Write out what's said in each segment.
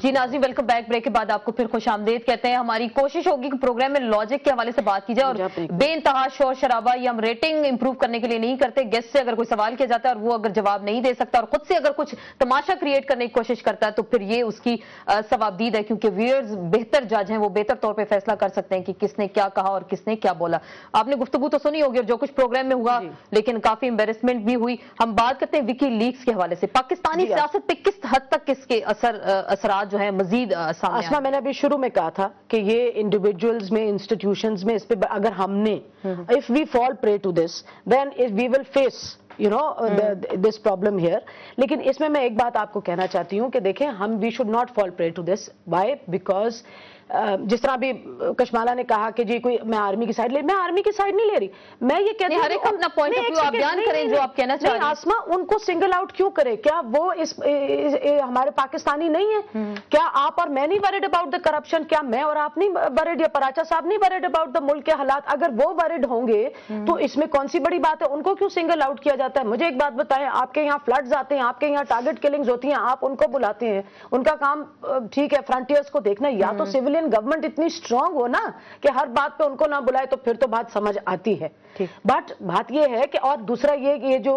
جی ناظرین welcome back. Break کے بعد آپ کو پھر خوش آمدید کہتے ہیں. ہماری کوشش ہوگی کہ پروگرام میں لاجک کے حوالے سے بات کی جائے اور بے انتہا شور شرابہ. یہ ہم ریٹنگ امپروو کرنے کے لیے نہیں کرتے. گیسٹ سے اگر کوئی سوال کیا جاتا ہے اور وہ اگر جواب نہیں دے سکتا اور خود سے اگر کچھ تماشا کریٹ کرنے کی کوشش کرتا ہے تو پھر یہ اس کی ثوابدید ہے, کیونکہ ویئرز بہتر جج ہیں, وہ بہتر طور پہ فیصلہ کر سکتے ہیں کہ کس نے کیا کہا اور کس نے کیا بولا. آپ نے گفتگو تو سنی ہوگی اور جو کچھ پروگرام میں ہوا لیکن کافی امبیرسمنٹ بھی ہوئی. ہم بات کرتے ہیں وکی لیکس کے حوالے سے. پاکستانی سیاست پہ کس حد تک اس کے اثرات جو ہیں مزید سامنے اسما, میں نے ابھی شروع میں کہا تھا کہ یہ انڈیویجولز میں, انسٹیٹیوشنز میں اس پہ اگر ہم نے if we fall prey to this then we will face this problem here. لیکن اس میں ایک بات آپ کو کہنا چاہتی ہوں کہ دیکھیں ہم we should not fall prey to this. Why? Because جس طرح بھی کشمالہ نے کہا کہ جی کوئی میں آرمی کی سائڈ لے, میں آرمی کی سائڈ نہیں لے رہی. میں یہ کہتی ہوں ہر ایک اپنا پوائنٹ آف ویو آپ بیان کریں جو آپ کہنا چاہ رہے ہیں. آسما ان کو سنگل آؤٹ کیوں کرے؟ کیا وہ ہمارے پاکستانی نہیں ہیں؟ کیا آپ اور میں نہیں ورڈ اباؤٹ دا کرپشن؟ کیا میں اور آپ نہیں ورڈ, یا پراچا صاحب نہیں ورڈ اباؤٹ دا ملک کے حالات؟ اگر وہ ورڈ ہوں گے تو اس میں کون سی بڑی بات ہے؟ ان کو کیوں سنگل آؤٹ کیا جاتا ہے؟ مجھے ایک بات بتائیں, آپ کے یہاں فلڈز آتے ہیں, آپ کے یہاں ٹارگٹ کلنگز ہوتی ہیں, آپ ان کو بلاتے ہیں, ان کا کام ٹھیک ہے فرنٹیئرز کو دیکھنا, یا تو سیویلین گورنمنٹ اتنی اسٹرانگ ہو نا کہ ہر بات پہ ان کو نہ بلائے تو پھر تو بات سمجھ آتی ہے. بٹ بات یہ ہے کہ, اور دوسرا یہ جو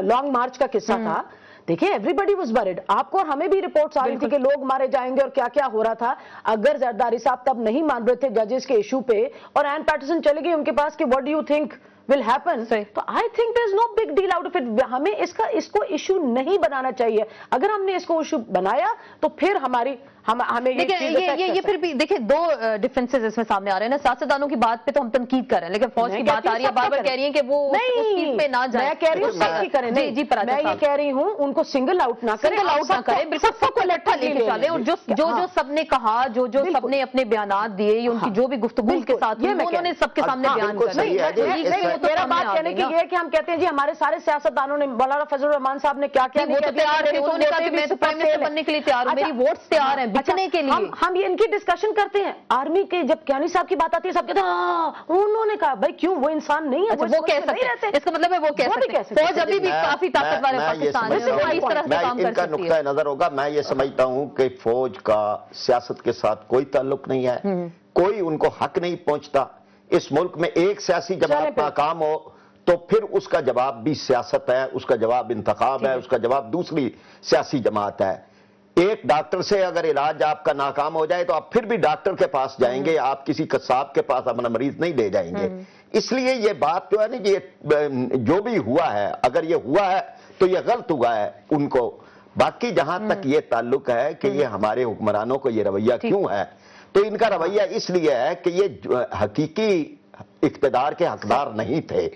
لانگ مارچ کا قصہ تھا, دیکھیں ایوری بڈی واز ورڈ. آپ کو اور ہمیں بھی رپورٹس آ رہی تھی کہ لوگ مارے جائیں گے اور کیا کیا ہو رہا تھا. اگر زرداری صاحب تب نہیں مان رہے تھے ججز کے ایشو پہ اور این پیٹرسن چلے گئی ان کے پاس کہ what do you think will happen, تو I think there is no big deal out of it. ہمیں اس کو ایشو نہیں بنانا چاہیے. اگر ہم نے اس کو ایشو بنایا تو پھر ہمیں یہ پھر بھی دیکھیں دو ڈیفرنسز اس میں سامنے آ رہے ہیں نا. سیاستدانوں کی بات پہ تو ہم تنقید کر رہے ہیں, لیکن فوج کی بات آ رہی ہے, بار بار کہہ رہی ہیں کہ وہ اس چیز پہ نہ جائیں. میں کہہ رہی ہوں میں یہ کہہ رہی ہوں ان کو سنگل آؤٹ نہ کریں, بالکل سب کو لٹھا لے کے چلیں. اور جو سب نے کہا, جو سب نے اپنے بیانات دیے, ان کی جو بھی گفتگو کے ساتھ انہوں نے سب کے سامنے بیان کرنا. میرا بات کہنے کی یہ کہ ہم کہتے ہیں جی ہمارے سارے سیاستدانوں نے, مولانا فضل الرحمان صاحب نے کیا کیا, وہ تو تیار ہے, انہوں نے کہا کہ میں تو پرائم منسٹر بننے کے لیے تیار ہوں, میری ووٹس تیار ہیں بچنے کے لیے. ہم یہ ان کی ڈسکشن کرتے ہیں. آرمی کے جب کیانی صاحب کی بات آتی ہے سب کہتے ہیں انہوں نے کہا, بھائی کیوں, وہ انسان نہیں ہے, وہ کہہ سکتے ہیں. اس کا مطلب ہے وہ کہہ سکتے ہیں. فوج ابھی بھی کافی طاقتور ہے پاکستان میں, اس طرح سے کام کر ان کا نقطہ نظر ہوگا. میں یہ سمجھتا ہوں کہ فوج کا سیاست کے ساتھ کوئی تعلق نہیں ہے, کوئی ان کو حق نہیں پہنچتا. اس ملک میں ایک سیاسی جماعت ناکام ہو تو پھر اس کا جواب بھی سیاست ہے, اس کا جواب انتخاب ہے, اس کا جواب دوسری سیاسی جماعت ہے. ایک ڈاکٹر سے اگر علاج آپ کا ناکام ہو جائے تو آپ پھر بھی ڈاکٹر کے پاس جائیں گے, آپ کسی قصاب کے پاس اپنا مریض نہیں لے جائیں گے. اس لیے یہ بات جو ہے نا, یہ جو بھی ہوا ہے, اگر یہ ہوا ہے تو یہ غلط ہوا ہے ان کو. باقی جہاں تک یہ تعلق ہے کہ یہ ہمارے حکمرانوں کو یہ رویہ کیوں ہے, تو ان کا رویہ اس لیے ہے کہ یہ حقیقی اقتدار کے حقدار نہیں تھے,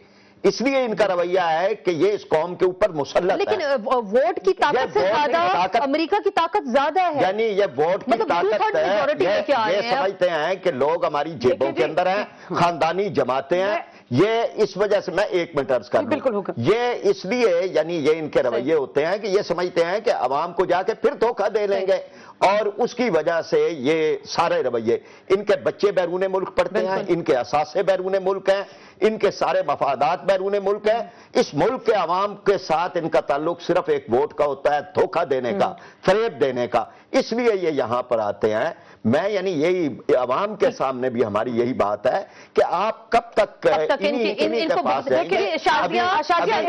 اس لیے ان کا رویہ ہے کہ یہ اس قوم کے اوپر مسلط ہے. لیکن ووٹ کی طاقت سے زیادہ امریکہ کی طاقت زیادہ ہے. یعنی یہ ووٹ کی طاقت ہے, یہ سمجھتے ہیں کہ لوگ ہماری جیبوں کے اندر ہیں, خاندانی جماعتیں ہیں. یہ اس وجہ سے, میں ایک منٹ عرض کر دوں, یہ اس لیے یعنی یہ ان کے رویے ہوتے ہیں کہ یہ سمجھتے ہیں کہ عوام کو جا کے پھر دھوکہ دے لیں گے, اور اس کی وجہ سے یہ سارے رویے. ان کے بچے بیرون ملک پڑھتے ہیں, ان کے اثاثے بیرون ملک ہیں, ان کے سارے مفادات بیرون ملک ہیں. اس ملک کے عوام کے ساتھ ان کا تعلق صرف ایک ووٹ کا ہوتا ہے, دھوکہ دینے کا, فریب دینے کا. اس لیے یہ یہاں پر آتے ہیں. میں یعنی یہی عوام کے سامنے بھی ہماری یہی بات ہے کہ آپ کب تک انہی کے پاس رہیں گے. شادیہ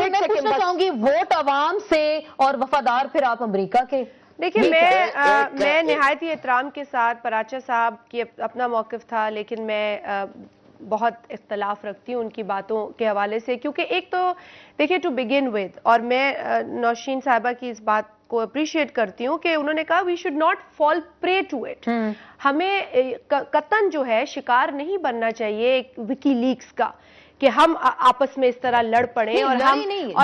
میں پوچھنا چاہوں گی, ووٹ عوام سے اور وفادار پھر آپ امریکہ کے. دیکھیں میں نہایتی احترام کے ساتھ, پراچا صاحب کی اپنا موقف تھا, لیکن میں بہت اختلاف رکھتی ہوں ان کی باتوں کے حوالے سے, کیونکہ ایک تو دیکھیں ٹو بگن ود, اور میں نوشین صاحبہ کی اس بات کو اپریشیٹ کرتی ہوں کہ انہوں نے کہا we should not fall pray to it. ہمیں قطعاً جو ہے شکار نہیں بننا چاہیے ایک وکی لیکس کا, کہ ہم آپس میں اس طرح لڑ پڑیں اور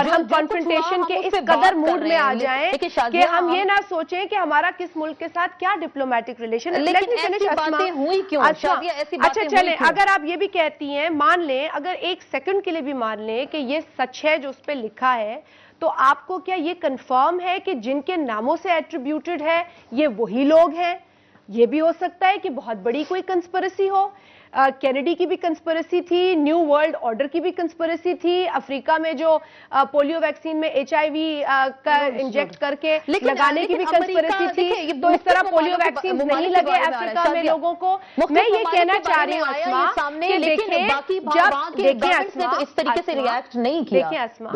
ہم کنفرنٹیشن کے اس قدر موڈ میں آ جائیں کہ ہم یہ نہ سوچیں کہ ہمارا کس ملک کے ساتھ کیا ڈپلومیٹک ریلیشن ہے. اچھا چلیں, اگر آپ یہ بھی کہتی ہیں, مان لیں, اگر ایک سیکنڈ کے لیے بھی مان لیں کہ یہ سچ ہے جو اس پہ لکھا ہے, تو آپ کو کیا یہ کنفرم ہے کہ جن کے ناموں سے ایٹریبیوٹڈ ہے یہ وہی لوگ ہیں؟ یہ بھی ہو سکتا ہے کہ بہت بڑی کوئی کنسپریسی ہو. कैनेडी की भी कंस्पिरेसी थी, न्यू वर्ल्ड ऑर्डर की भी कंस्पिरेसी थी, अफ्रीका में जो पोलियो वैक्सीन में HIV का इंजेक्ट करके लगाने की भी कंस्पिरेसी थी। तो इस तरह पोलियो वैक्सीन नहीं लगे अफ्रीका में लोगों को। मैं ये कहना चाह रही हूँ अस्मा कि देखिए, जब देखिए अस्मा इस तरीके से रिएक्ट नहीं किया। देखिए अस्मा,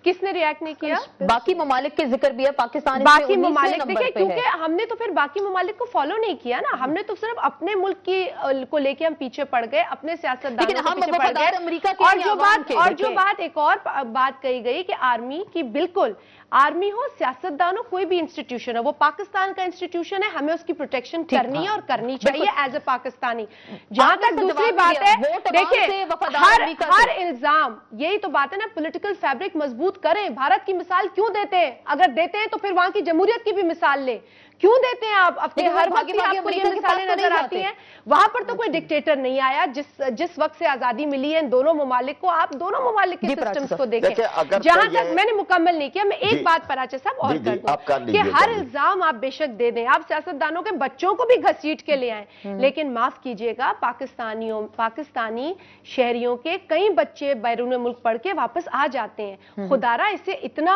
किसने रिएक्ट नहीं किया? बाकी ममालिक के जिक्र भी है, पाकिस्तान बाकी ममालिक देखिए, क्योंकि हमने तो फिर बाकी ममालिक को फॉलो नहीं किया ना, हमने तो सिर्फ अपने मुल्क की को लेके हम पीछे पड़ गए, अपने सियासतदानों के पीछे पड़ गए। अमेरिका और जो बात एक और बात कही गई कि आर्मी की, बिल्कुल आर्मी हो, सियासतदान हो, कोई भी इंस्टीट्यूशन हो, वो पाकिस्तान का इंस्टीट्यूशन है, हमें उसकी प्रोटेक्शन करनी है और करनी चाहिए एज ए पाकिस्तानी। जहां तक दूसरी बात है, देखिए हर इल्जाम, यही तो बात है ना, पॉलिटिकल फैब्रिक मजबूत करें। भारत की मिसाल क्यों देते हैं? अगर देते हैं तो फिर वहां की जमहूरियत की भी मिसाल ले। क्यों देते हैं आप अपने हर वक्त आपको ये मिसालें नजर आती हैं? वहां पर तो कोई डिक्टेटर नहीं आया। जिस वक्त से आजादी मिली है इन दोनों ममालिक को, आप दोनों ममालिक के सिस्टम्स को देखें। जहां तक मैंने मुकम्मल नहीं किया, मैं एक बात पराचा साहब और कर दूं कि हर इल्जाम आप बेशक दे दें, आप सियासतदानों के बच्चों को भी घसीट के ले आए, लेकिन माफ कीजिएगा, पाकिस्तानी शहरियों के कई बच्चे बैरून मुल्क पढ़ के वापस आ जाते हैं। खुदारा इससे इतना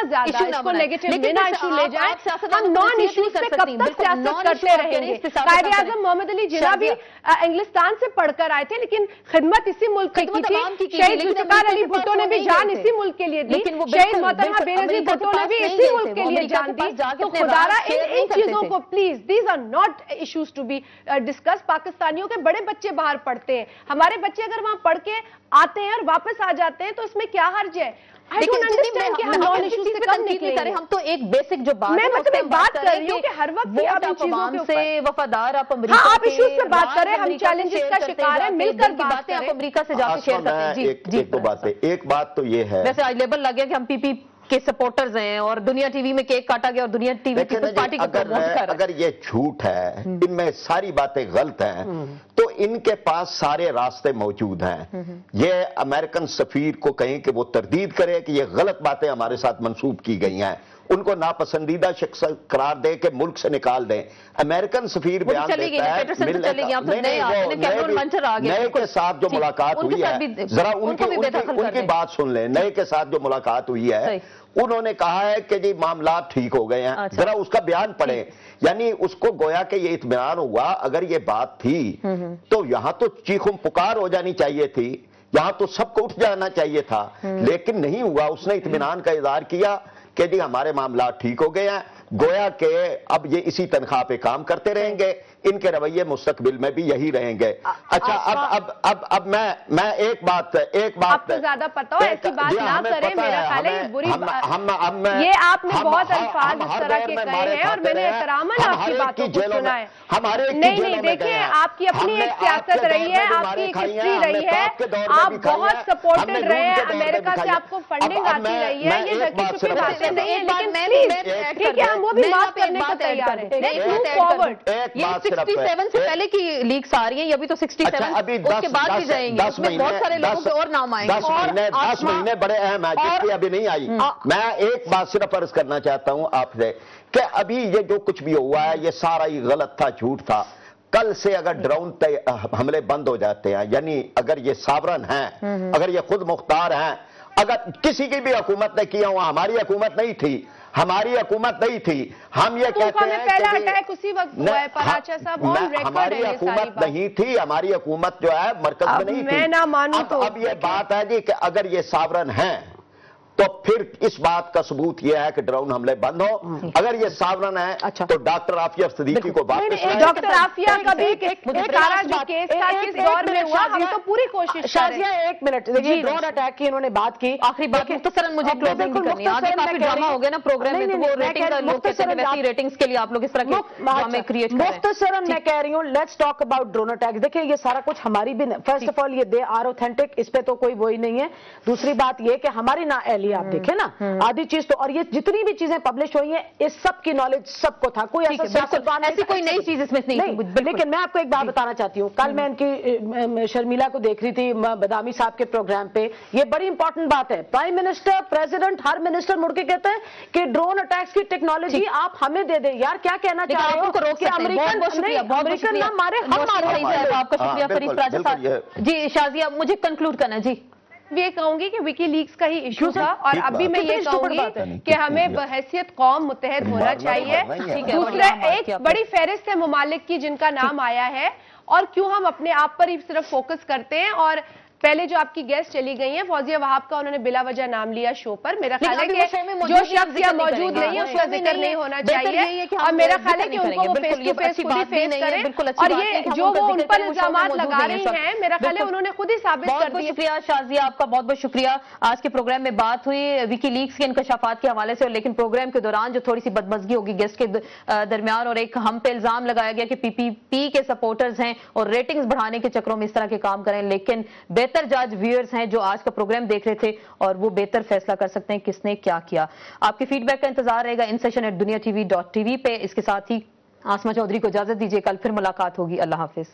ज्यादा इसको नेगेटिव बिना इशू ले जाए। हम नॉन इश्यूज पे कब तक सियासत करते रहेंगे? कायदे आजम मोहम्मद अली जिन्ना भी इंग्लिस्तान से पढ़कर आए थे, लेकिन खिदमत इसी मुल्क की थी। शहीद जुल्फिकार अली भुट्टो ने भी जान इसी मुल्क के लिए दी, शहीद मोहतरमा बेनजीर भुट्टो ने भी इसी मुल्क के लिए जान दी। तो खुदारा इन चीजों को please, these are not issues to be discuss. पाकिस्तानियों के बड़े बच्चे बाहर पढ़ते हैं, हमारे बच्चे अगर वहां पढ़ के आते हैं और वापस आ जाते हैं तो इसमें क्या हर्ज है? हम तो एक बेसिक जो बात मैं मतलब बात कर रही हूँ कि हर वक्त आप इन चीजों के से वफादार, आप अमेरिका, हाँ, आप इश्यूज पे बात करें, हम चैलेंजेस का शिकार है, मिलकर बातें आप अमेरिका से जाकर शेयर करते हैं। जी, एक दो बातें। एक बात तो ये है, वैसे आज लेबल लग गया कि हम PP के सपोर्टर्स हैं और दुनिया टीवी में केक काटा गया और दुनिया टीवी की पार्टी को प्रमोट कर रहा है। अगर ये झूठ है, इनमें सारी बातें गलत हैं, तो इनके पास सारे रास्ते मौजूद हैं। ये अमेरिकन सफीर को कहें कि वो तरदीद करे कि ये गलत बातें हमारे साथ मंसूब की गई हैं, उनको नापसंदीदा शख्स करार दे के मुल्क से निकाल दें। अमेरिकन सफीर बयान देता है, नए के साथ जो मुलाकात हुई है, जरा उनकी बात सुन लें। नए के साथ जो मुलाकात हुई है, उन्होंने कहा है कि जी मामला ठीक हो गए हैं। जरा उसका बयान पढ़ें, यानी उसको गोया कि ये इत्मीनान हुआ। अगर ये बात थी तो यहां तो चीखों पुकार हो जानी चाहिए थी, यहां तो सबको उठ जाना चाहिए था, लेकिन नहीं हुआ। उसने इत्मीनान का इजहार किया कि जी हमारे मामला ठीक हो गए हैं, गोया के अब ये इसी तनख्वाह पे काम करते रहेंगे, इनके रवैये मुस्तकबिल में भी यही रहेंगे। अच्छा, अब मैं एक बात आपको ज्यादा पता हो, ऐसी बात ना करें, मेरा ख्याल है बुरी ये आपने बहुत अल्फाज इस तरह के कहे हैं और मैंने एहतरामन आपकी बातों को सुना है। नहीं, देखिए आपकी अपनी एक सियासत रही है, आपकी एक हिस्ट्री रही है, आप बहुत सपोर्टेड रहे हैं, अमेरिका से आपको फंडिंग आती रही है, ये ढकी छुपी बातें नहीं है, लेकिन ठीक है, हम वो भी माफ करने को तैयार है। 67 से पहले की लीक्स आ रही है, अभी तो 67 उसके बाद भी जाएंगे, उसमें बहुत सारे लोगों के और नाम आएंगे। 10 महीने बड़े अहम है, जिसकी अभी नहीं आई। मैं एक बात सिर्फ अर्ज करना चाहता हूं आपसे कि अभी ये जो कुछ भी हुआ है, ये सारा ही गलत था, झूठ था। कल से अगर ड्रोन हमले बंद हो जाते हैं, यानी अगर ये सावरन हैं, अगर ये खुद मुख्तार हैं, अगर किसी की भी हुकूमत ने किया हुआ, हमारी हुकूमत नहीं थी, हमारी हुकूमत नहीं थी, हम ये कहते हैं पहला अटैक उसी वक्त हुआ है पराचा साहब, ऑन रिकॉर्ड हमारी हुकूमत नहीं थी, हमारी हुकूमत जो है मरकज में नहीं थी। मैं ना मानूं तो अब ये बात है जी कि अगर ये सावरन हैं तो फिर इस बात का सबूत यह है कि ड्रोन हमले बंद हो। अगर ये सावरन है तो डॉक्टर आफिया सिद्दीकी को वापस लाएं। डॉक्टर आफिया का भी केस था, किस दौर में हुआ, हम तो पूरी कोशिश कर रहे हैं। एक मिनट, देखिए ड्रोन अटैक की इन्होंने बात की, आखिरी बात मुख्तसरन मुझे क्लोजिंग भी करनी है। आगे काफी ड्रामा हो गया ना प्रोग्राम में, तो वो रेटिंग का लोग कहते हैं वैसी रेटिंग्स के लिए आप लोग इस तरह के ड्रामे क्रिएट कर रहे हैं। मुख्तसरन मैं कह रही हूँ, let's talk about drone attack. देखिए ये सारा कुछ हमारी भी, फर्स्ट ऑफ ऑल ये दे आर ऑथेंटिक, इस पे तो कोई वही नहीं है। दूसरी बात ये कि हमारी ना ये आप देखें ना, आधी चीज तो, और ये जितनी भी चीजें पब्लिश हुई हैं इस सब की नॉलेज सबको था, कोई ऐसा सियासतदान ऐसी कोई नई चीज इसमें नहीं। लेकिन मैं आपको एक बात बताना चाहती हूँ, कल मैं इनकी शर्मिला को देख रही थी बदामी साहब के प्रोग्राम पे, ये बड़ी इंपॉर्टेंट बात है, प्राइम मिनिस्टर, प्रेसिडेंट, हर मिनिस्टर मुड़ के कहते हैं कि ड्रोन अटैक्स की टेक्नोलॉजी आप हमें दे दे। यार क्या कहना चाह रहे हो कि अमेरिकन ना मारे, हम मारे। आपका शुक्रिया फरीद पराचा साहब। जी शाजिया, मुझे कंक्लूड करना जी। ये कहूंगी कि विकी लीक्स का ही इशू था, और अभी मैं ये कहूंगी कि हमें बहैसियत कौम मुत्तहद होना चाहिए। दूसरा, एक बड़ी फहरिस्त है ममालिक की जिनका नाम आया है, और क्यों हम अपने आप पर ही सिर्फ फोकस करते हैं। और पहले जो आपकी गेस्ट चली गई हैं फौजिया वहाब का, उन्होंने बिला वजह नाम लिया शो पर। मेरा ख्याल है कि जो शख्स यहाँ मौजूद नहीं है उसका जिक्र नहीं होना चाहिए, और मेरा ख्याल है कि उनको वो फेस टू फेस खुद ही फेस करें। और ये जो वो उन पर इल्जाम लगा रही हैं, मेरा ख्याल है उन्होंने खुद ही साबित कर दिया। शुक्रिया शाजिया, आपका बहुत बहुत शुक्रिया। आज के प्रोग्राम में बात हुई विकी लीक्स के इंकशाफात के हवाले से, लेकिन प्रोग्राम के दौरान जो थोड़ी सी बदमजगी होगी गेस्ट के दरमियान, और एक हम पे इल्जाम लगाया गया कि पीपीपी के सपोर्टर्स हैं और रेटिंग्स बढ़ाने के चक्रों में इस तरह के काम करें, लेकिन बेहतर जज व्यूअर्स हैं जो आज का प्रोग्राम देख रहे थे, और वो बेहतर फैसला कर सकते हैं किसने क्या किया। आपके फीडबैक का इंतजार रहेगा insession@duniatv.tv पे। इसके साथ ही आसमा चौधरी को इजाजत दीजिए, कल फिर मुलाकात होगी। अल्लाह हाफिज।